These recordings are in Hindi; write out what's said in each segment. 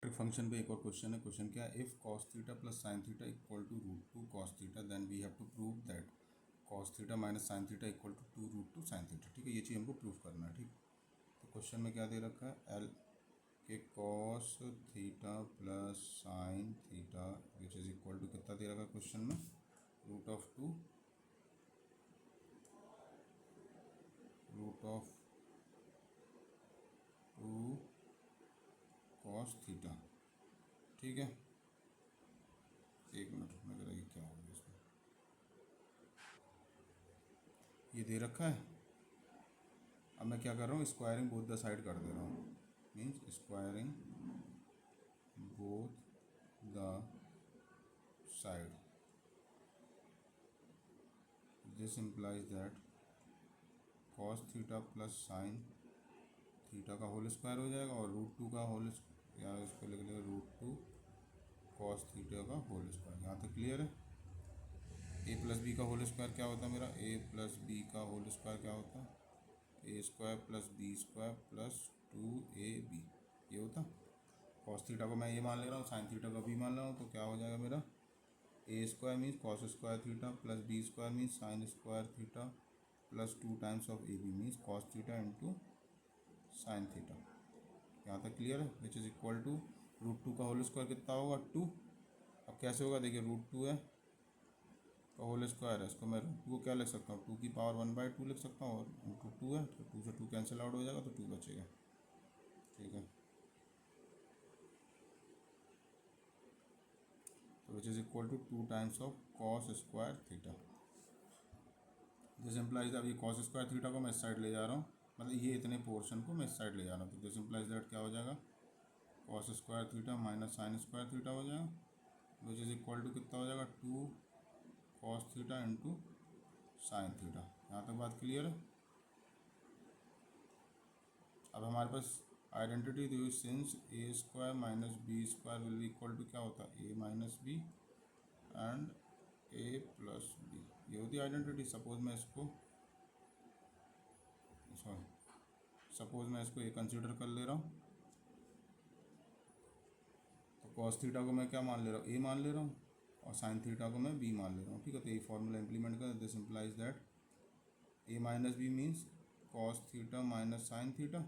ट्रिगोनोमेट्रिक फंक्शन पे एक और क्वेश्चन है। क्वेश्चन क्या है, if cos theta plus sine theta equal to root two cos theta then we have to prove that cos theta minus sine theta equal to two root two sine theta. ठीक है, ये चीज़ हमको प्रूव करना है। ठीक, तो क्वेश्चन में क्या दे रखा है, एल के cos theta plus sine theta which is equal to कितना दे रखा है क्वेश्चन में, root of two cos theta. ठीक है, एक मिनट में करेंगे क्या होगा इसमें, ये दे रखा है। अब मैं क्या कर रहा हूँ, स्क्वायरिंग बोथ द साइड कर दे रहा हूँ, means squaring both the side, this implies that cos theta plus sine theta का होल स्क्वायर हो जाएगा और रूट टू का होल, या इसको लिख लेंगे रूट टू कॉस थीटा का होल स्क्वायर। यहाँ तक क्लियर है। ए प्लस बी का होल स्क्वायर क्या होता है मेरा, ए प्लस बी का होल स्क्वायर क्या होता है, A square plus B square plus two A B, ये होता। कॉस थीटा को मैं ये मान ले रहा हूँ, साइन थीटा का भी मान रहा हूँ, तो क्या हो जाएगा मेरा, ए square means cos square theta plus B square means sine square theta plus two times of A B means cos theta into sine theta. यहाँ तक क्लियर है, which is equal to root two का होल स्क्वायर कितना होगा, टू। अब कैसे होगा, देखिए रूट टू है का होल स्क्वायर है, इसको मैं रूट टू को क्या लिख सकता हूँ, टू की पावर वन बाई टू लिख सकता हूँ, और इंटू टू है तो टू से टू कैंसिल आउट हो जाएगा तो टू बचेगा। ठीक है, तो which is equal to two times of cos square theta. This implies, अब ये कॉस स्क्वायर थीटा को मैं इस साइड ले जा रहा हूँ, मतलब ये इतने पोर्शन को मैं इस साइड ले जा रहा हूँ, तो दिस इम्प्लाइज दैट क्या हो जाएगा, cos square theta minus sine square theta हो जाएगा, विच इज़ इक्वल टू कितना हो जाएगा, two cos theta into sine theta. यहाँ तक बात क्लियर है। अब हमारे पास आइडेंटिटी दी हुई, since A square minus B square will be equal to क्या होता है, A minus B and A plus B, ये होती है आइडेंटिटी। सपोज मैं इसको ए कंसिडर कर ले रहा हूँ, तो कॉस थीटा को मैं क्या मान ले रहा हूँ, ए मान ले रहा हूँ, और साइन थीटा को मैं बी मान ले रहा हूँ। ठीक है, तो ये फॉर्मूला इंप्लीमेंट कर, this implies that A minus B means cos theta minus sine theta.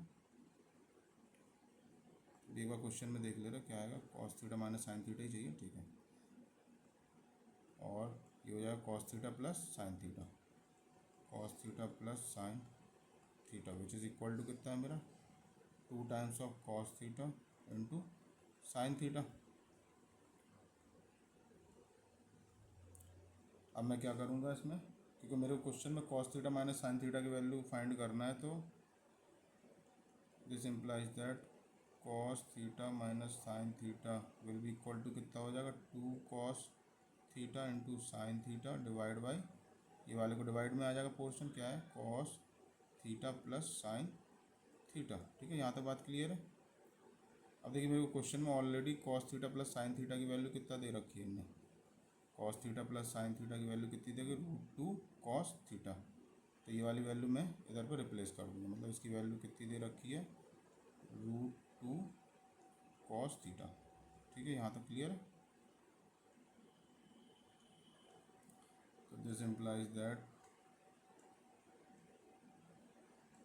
एक बार क्वेश्चन में देख ले रहा क्या आएगा, cos theta minus sine theta ही चाहिए। ठीक है, और ये हो जाएगा cos theta plus sine theta, cos theta plus sine theta which is equal to कितना है मेरा, two times of cos theta into sine theta. अब मैं क्या करूँगा इसमें, क्योंकि मेरे क्वेश्चन में cos theta minus sine theta की वैल्यू फाइंड करना है, तो this implies that cos theta minus sine theta will be equal to कितना हो जाएगा, two cos theta into sine theta divide by, ये वाले को डिवाइड में आ जाएगा, पोर्शन क्या है cos theta plus sine theta. ठीक है, यहाँ तक बात क्लियर है। अब देखिए मेरे को क्वेश्चन में already cos theta plus sine theta की वैल्यू कितना दे रखी है इनने, cos theta plus sine theta की वैल्यू कितनी देगी, रूट टू कॉस थीटा। तो ये वाली वैल्यू मैं इधर पर रिप्लेस कर दूँगा, मतलब इसकी वैल्यू कितनी दे रखी है, रूट टू कॉस थीटा। ठीक है, यहाँ तक क्लियर है। तो this implies that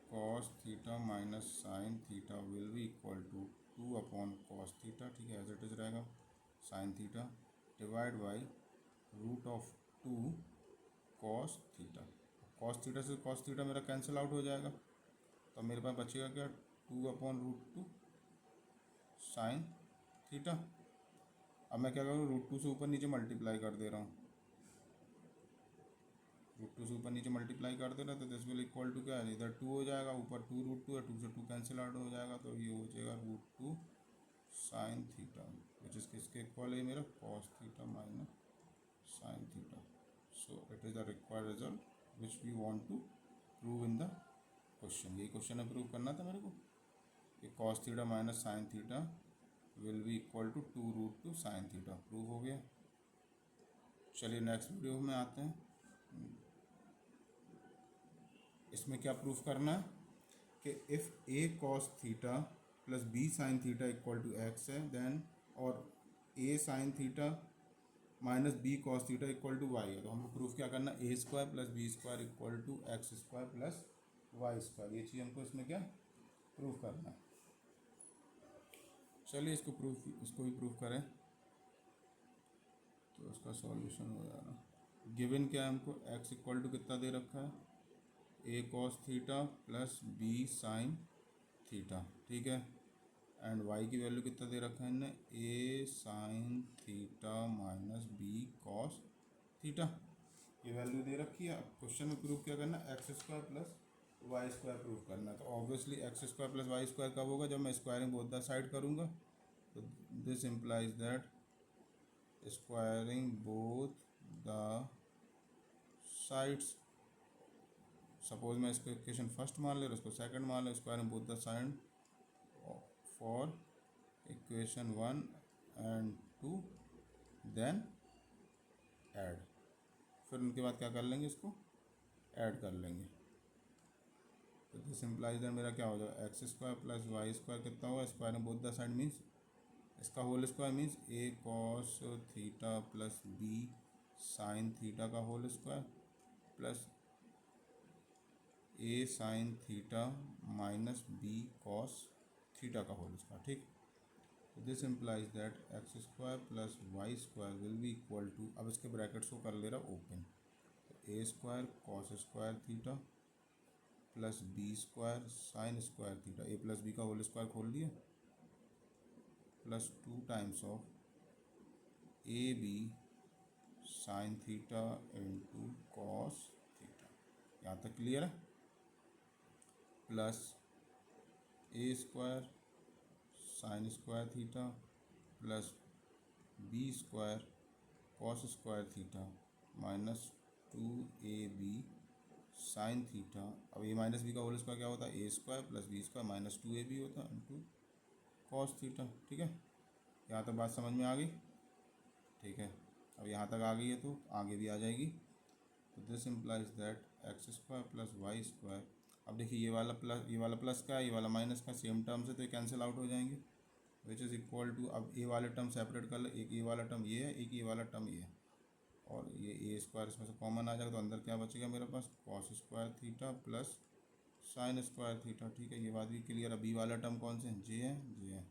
cos theta minus sine theta will be equal to two upon cos theta, ठीक है, एज इट इज रहेगा, sine theta divide by root of two cos theta. Cos theta से कॉस थीटा मेरा कैंसिल आउट हो जाएगा, तो मेरे पास बचेगा क्या, two upon root two sine theta. अब मैं क्या करूँ, रूट टू से ऊपर नीचे मल्टीप्लाई कर दे रहा हूँ, रूट टू से ऊपर नीचे मल्टीप्लाई कर देना, तो दिस विल इक्वल टू क्या है, इधर टू हो जाएगा, ऊपर टू रूट टू है, टू से टू कैंसिल आउट हो जाएगा, तो ये हो जाएगा root two sine theta which is किसके इक्वल है मेरा, cos theta minus sine theta. So it is the required result which we want to prove in the question. यही क्वेश्चन में प्रूव करना था मेरे को कि cos theta minus sine theta will be equal to two root two sine theta. Prove हो गया। चलिए नेक्स्ट वीडियो में आते हैं। इसमें क्या प्रूफ करना है कि if A cos theta plus B sine theta equal to X है, देन और A sine theta minus B cos theta equal to Y है। तो हमको प्रूफ क्या करना है, A square plus B square equal to X square plus Y square, ये चीज़ हमको इसमें क्या प्रूफ करना है। चलिए इसको भी प्रूफ करें तो उसका सॉल्यूशन हो जाएगा। गिवन क्या है हमको, एक्स इक्वल टू कितना दे रखा है, ए cos theta plus B sine theta, ठीक है। एंड वाई की वैल्यू कितना दे रखा है इनने, A sine theta minus B cos theta, ये वैल्यू दे रखी है। अब क्वेश्चन में प्रूफ क्या करना है, X square plus Y square proof करना है। तो obviously X square plus Y square कब होगा, जब मैं स्क्वायरिंग बोथ द साइड करूँगा। तो this implies that squaring both the sides, suppose मैं इसको इक्वेशन फर्स्ट मान ले और इसको सेकंड मान ले, squaring both the side for equation 1 and 2, then add, फिर उनके बाद क्या कर लेंगे, इसको ऐड कर लेंगे। तो दिस इम्प्लाइज दैट मेरा क्या हो जाएगा, X square plus Y square कितना होगा, squaring both the side means इसका whole square means A cos theta plus B sine theta का होल स्क्वायर प्लस ए sine theta minus B cos theta का होल स्क्वायर, ठीक। तो this implies that x square plus Y square will be equal to, अब इसके ब्रैकेट्स को कर ले रहा ओपन, तो A square cos square theta plus B square sine square theta, A plus B का होल स्क्वायर खोल दिया, plus 2 times of A B sine theta into cos theta, यहाँ तक क्लियर है। Plus A square sine square theta plus B square cos square theta minus 2ab sine theta, अब ए माइनस बी का होल स्क्वायर क्या होता है, A square plus B square minus 2ab होता है इंटू कॉस थीटा, ठीक है। यहाँ तक बात समझ में आ गई, ठीक है। अब यहाँ तक आ गई है तो आगे भी आ जाएगी। तो this implies that x square plus Y square, अब देखिए ये वाला प्लस का है, ये वाला माइनस का, सेम टर्म्स है तो ये कैंसिल आउट हो जाएंगे, विच इज़ इक्वल टू, अब ए वाले टर्म सेपरेट कर ले, एक ये वाला टर्म ये है, एक ये वाला टर्म ये है, और ये ए स्क्वायर इसमें से कॉमन आ जाएगा, तो अंदर क्या बचेगा मेरे पास, cos square theta plus sine square theta, ठीक है। ये बात भी क्लियर है। बी वाला टर्म कौन से हैं, जे है,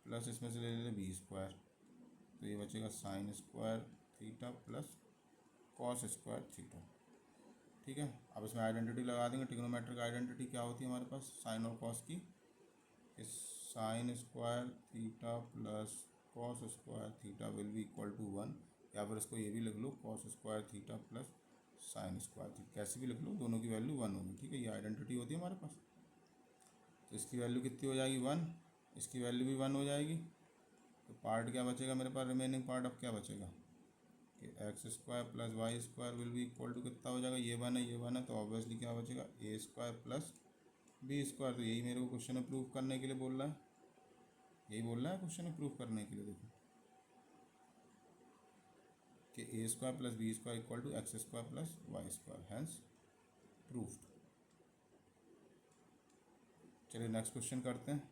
प्लस इसमें से ले बी स्क्वायर, तो ये बचेगा sign square theta plus cos square theta, ठीक है। अब इसमें आइडेंटिटी लगा देंगे, ट्रिग्नोमेट्रिक आइडेंटिटी क्या होती है हमारे पास, साइन और कॉस की, इस sine square theta plus cos square theta will be equal to 1, या फिर इसको ये भी लिख लो, cos square theta plus sine square theta, कैसे भी लिख लो, दोनों की वैल्यू 1 होगी, ठीक है। ये आइडेंटिटी होती है हमारे पास। तो इसकी वैल्यू कितनी हो जाएगी, 1, इसकी वैल्यू भी 1 हो जाएगी। तो पार्ट क्या बचेगा मेरे पास, रिमेनिंग पार्ट अब क्या बचेगा कि x square plus Y square will be equal to कितना हो जाएगा, ये 1 है, ये 1 है, तो ऑब्वियसली क्या बचेगा, ए स्क्वायर प्लस बी स्क्वायर। तो यही मेरे को क्वेश्चन में प्रूफ करने के लिए बोल रहा है, यही बोल रहा है क्वेश्चन में प्रूफ करने के लिए, देखो कि A square plus B square equal to X square plus Y square, hence proved. चलिए नेक्स्ट क्वेश्चन करते हैं।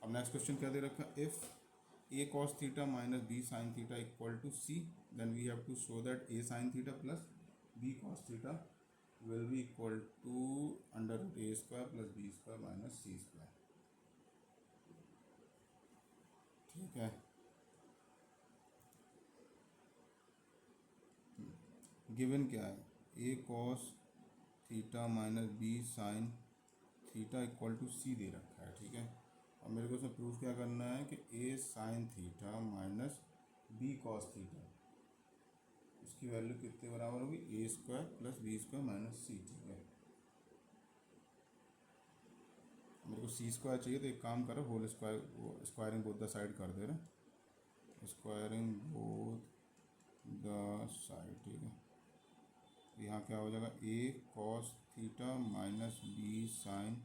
अब नेक्स्ट क्वेश्चन क्या दे रखा है, if A cos theta minus B sine theta equal to C, then we have to show that A sine theta plus B cos theta will be equal to under root A square plus B square minus C square, ठीक है। गिवन क्या है, ए cos theta minus B sine theta equal to C दे रखा है, ठीक है। और मेरे को इसमें प्रूफ क्या करना है कि a sine theta minus B cos theta, इसकी वैल्यू कितने बराबर होगी, a square plus B square minus c, ठीक है। मेरे को सी स्क्वायर चाहिए, तो एक काम करो, whole square, squaring both the side कर दे रहे, स्क्वायरिंग बोथ द साइड, ठीक है। यहाँ क्या हो जाएगा, a cos theta minus B sine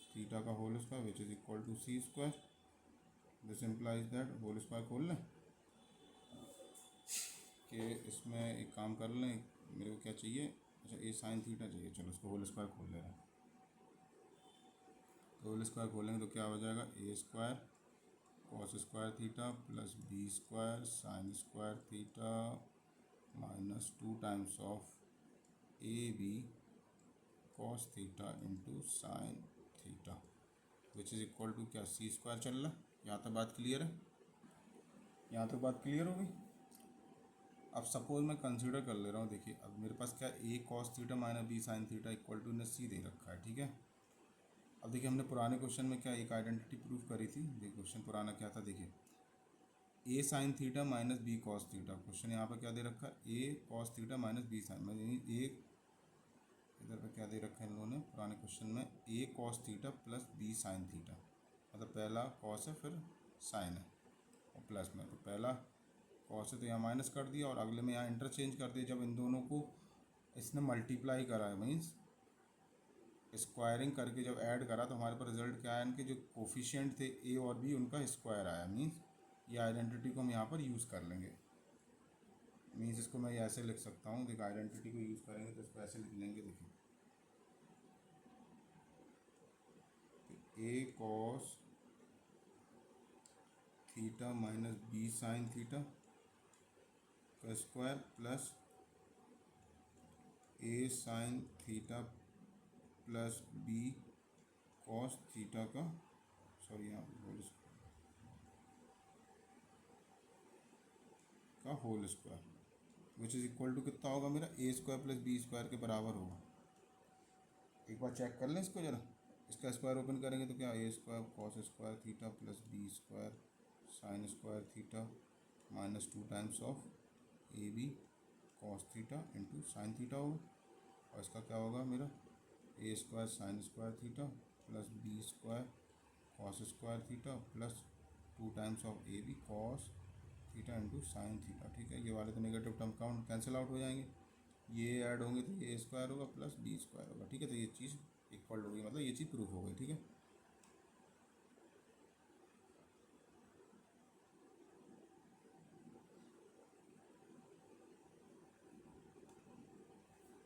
theta का whole square which is equal to c square, this implies that, whole square खोल लें कि इसमें एक काम कर लें, मेरे को क्या चाहिए, अच्छा ए साइन थीटा चाहिए, चलो उसको होल स्क्वायर खोल ले रहे हैं। तो होल स्क्वायर खोलेंगे तो क्या हो जाएगा, a square cos square theta plus B square sine square theta minus 2 times of A b cos theta into sine theta which is equal to क्या, सी स्क्वायर चल रहा है। यहाँ तक बात क्लियर है, यहाँ तक बात क्लियर हो गई। अब सपोज मैं कंसीडर कर ले रहा हूँ, देखिए अब मेरे पास क्या, a cos theta minus B sine theta equal to ने सी दे रखा है, ठीक है। अब देखिए हमने पुराने क्वेश्चन में क्या एक आइडेंटिटी प्रूव करी थी। देखिए क्वेश्चन पुराना क्या था, देखिए a sine theta minus B cos theta. Question यहाँ पर क्या दे रखा है, ए cos theta minus B sine, मतलब ए इधर पे क्या दे रखा है इन लोगों ने पुराने क्वेश्चन में, a cos theta plus B sine theta, मतलब पहला कॉस है फिर साइन है और प्लस में, तो पहला कॉस है तो यहाँ माइनस कर दिया और अगले में यहाँ इंटरचेंज कर दिया। जब इन दोनों को इसने मल्टीप्लाई करा है, मीन्स स्क्वायरिंग करके जब ऐड करा, तो हमारे पास रिजल्ट क्या आया, इनके जो कोफिशिएंट थे ए और बी उनका स्क्वायर आया। मीन्स ये आइडेंटिटी को हम यहाँ पर यूज़ कर लेंगे। मीन्स इसको मैं ऐसे लिख सकता हूँ, देखिए आइडेंटिटी को यूज़ करेंगे तो इसको ऐसे लिख लेंगे, देखिए a cos theta minus B sine theta का स्क्वायर प्लस ए sine theta plus B cos theta का, सॉरी यहाँ होल का whole square which is equal to कितना होगा मेरा, ए स्क्वायर प्लस बी स्क्वायर के बराबर होगा। एक बार चेक कर लें इसको ज़रा, इसका स्क्वायर ओपन करेंगे तो क्या, a square cos square theta plus B square sine square theta minus 2 times of A b cos theta into sine theta होगा। और इसका क्या होगा मेरा, ए square sine square theta plus B square cos square theta plus 2 times of A b cos theta into sine theta, ठीक है। ये वाले तो negative term count cancel out हो जाएंगे, ये ऐड होंगे तो ये स्क्वायर होगा प्लस बी स्क्वायर होगा, ठीक है। तो ये चीज़ इक्वल हो गई, मतलब ये चीज़ प्रूफ हो गई, ठीक है।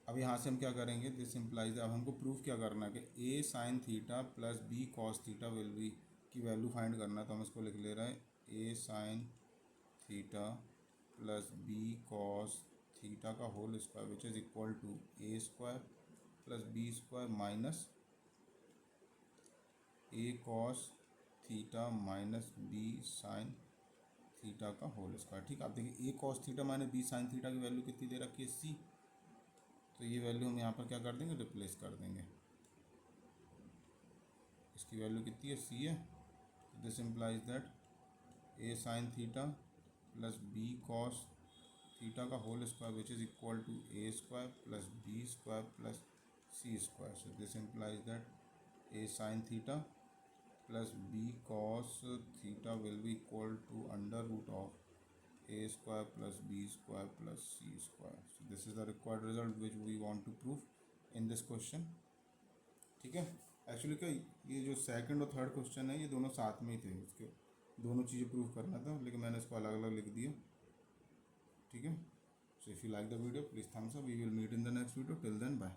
अब यहाँ से हम क्या करेंगे, दिस इम्प्लाइज, अब हमको प्रूफ क्या करना है कि a sine theta plus B cos theta will be की वैल्यू फाइंड करना है। तो हम इसको लिख ले रहे हैं, a sine theta plus B cos theta का whole square which is equal to a square plus B square minus a cos theta minus B sine theta का होल स्क्वायर, ठीक है। आप देखिए a cos theta minus B sine theta की वैल्यू कितनी दे रखी है, सी, तो ये वैल्यू हम यहाँ पर क्या कर देंगे, रिप्लेस कर देंगे। इसकी वैल्यू कितनी है, सी है। This implies that A sine theta plus B cos theta का whole square which is equal to a square plus B square plus c square. So this implies that A sine theta plus B cos theta will be equal to under root of a square plus b square plus c square. So this is the required result which we want to prove in this question, ठीक है। एक्चुअली क्या, ये जो सेकंड और थर्ड क्वेश्चन है ये दोनों साथ में ही थे, इसके दोनों चीज़ें प्रूव करना था, लेकिन मैंने इसको अलग अलग लिख दिया, ठीक है। So if you like the video please thumbs up, we will meet in the next video, till then bye.